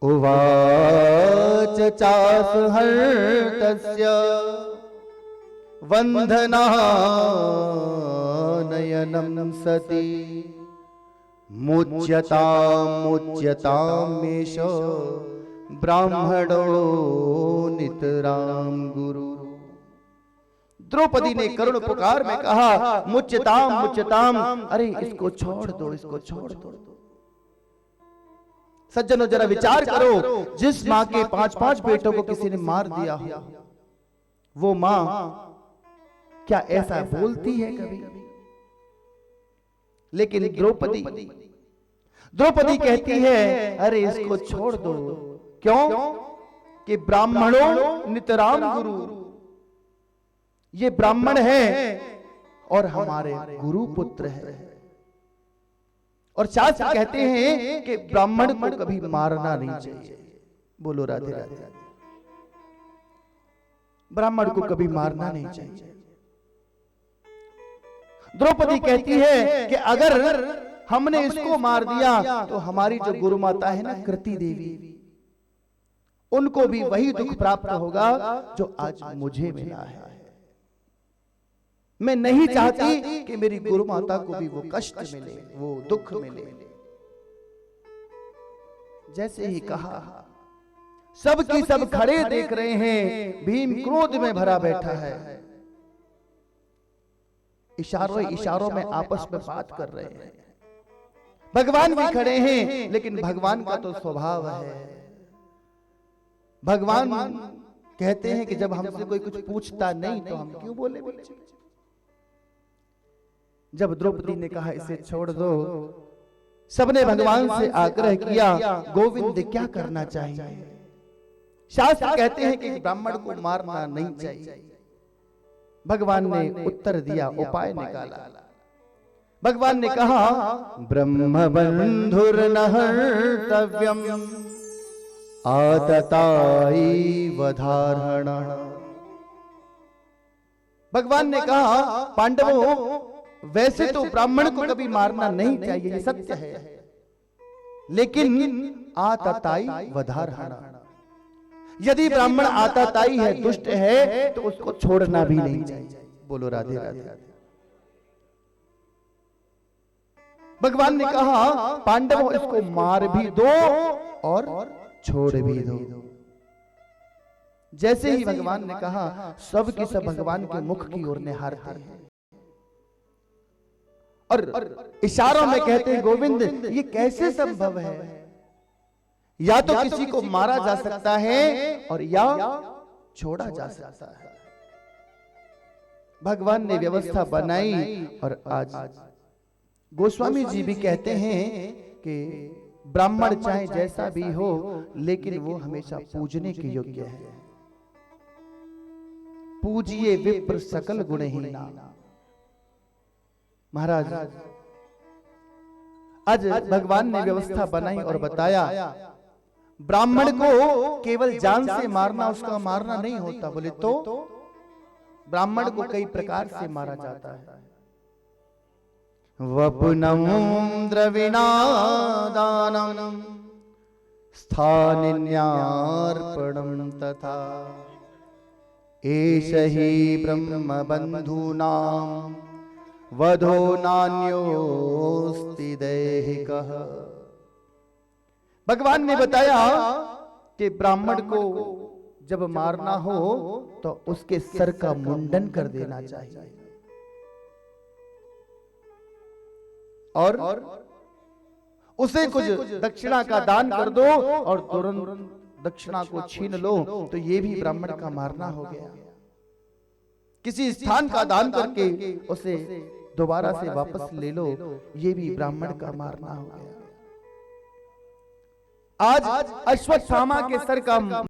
उवाच चासुहर्तस्य वन्दनानयनं सति मुच्यतामेष ब्राह्मणो नितराम गुरु। द्रौपदी ने करुण पुकार में कहा, मुच्यताम मुच्यताम, अरे इसको छोड़ दो, इसको छोड़ दो। सज्जनों जरा विचार करो, जिस मां के 5-5 बेटों को किसी ने मार दिया हो, वो मां क्या ऐसा बोलती है कभी? लेकिन द्रौपदी कहती है, अरे इसको छोड़ दो। क्यों? कि ब्राह्मणों नितराम गुरु, ये ब्राह्मण है और हमारे गुरु पुत्र है। और शास्त्र कहते हैं कि ब्राह्मण को कभी मारना नहीं चाहिए। बोलो राधे राधे। ब्राह्मण को कभी मारना नहीं चाहिए। द्रौपदी कहती है कि अगर हमने इसको मार दिया तो हमारी जो गुरु माता है ना कृति देवी, उनको भी वही दुख प्राप्त होगा जो आज मुझे मिला है। मैं नहीं चाहती कि मेरी गुरु माता को भी वो कष्ट मिले, वो दुख मिले। जैसे ही कहा, सब की सब खड़े देख रहे हैं, भीम क्रोध में भरा बैठा है। इशारों में आपस में बात कर रहे हैं। भगवान भी खड़े हैं, लेकिन भगवान का तो स्वभाव है। भगवान कहते हैं कि जब हमसे कोई कुछ पूछता नहीं तो हम क्यों बोले बीच में। जब द्रौपदी ने कहा इसे छोड़ दो, सबने भगवान से आग्रह किया, गोविंद क्या करना चाहिए? शास्त्र कहते हैं कि ब्राह्मण को मारना नहीं चाहिए। भगवान ने उत्तर दिया, उपाय निकाला। भगवान ने कहा, ब्रह्म बंधुर्न हर्तव्यम आतताई वधारणा। भगवान ने कहा, पांडवों वैसे तो ब्राह्मण को कभी मारना नहीं चाहिए, ये सत्य है, लेकिन आतताई वधारणा, यदि ब्राह्मण आतताई है, दुष्ट है, तो उसको छोड़ना भी नहीं चाहिए। बोलो राधे राधे। भगवान ने कहा, पांडवों इसको मार भी दो और छोड़ भी दो। जैसे ही भगवान ने कहा, सब की सब भगवान के मुख की ओर निहारते हैं और इशारों में कहते हैं, गोविंद ये कैसे संभव है? या तो किसी को मारा जा सकता है और या छोड़ा जा सकता है। भगवान ने व्यवस्था बनाई और आज गोस्वामी जी भी कहते हैं कि ब्राह्मण चाहे जैसा भी हो, लेकिन वो हमेशा पूजने के योग्य है। पूजिए विप्र सकल गुणहीना। महाराज आज भगवान ने व्यवस्था बनाई और बताया, ब्राह्मण को केवल जान से मारना उसका मारना नहीं होता। बोले तो ब्राह्मण को कई प्रकार से मारा जाता है। वपुनम द्रविणादानम स्थानिन्यार्पणम तथा एष हि ब्रह्म बंधूनां वधो नान्योस्ति दैहिकः। भगवान ने बताया कि ब्राह्मण को जब मारना हो तो उसके सर का मुंडन कर देना चाहिए और उसे कुछ दक्षिणा का दान कर दो और तुरंत दक्षिणा को छीन लो, तो ये भी ब्राह्मण का मारना हो गया। किसी स्थान का दान करके उसे दोबारा से वापस ले लो, ये भी ब्राह्मण का मारना हो गया। आज अश्वत्थामा के सर का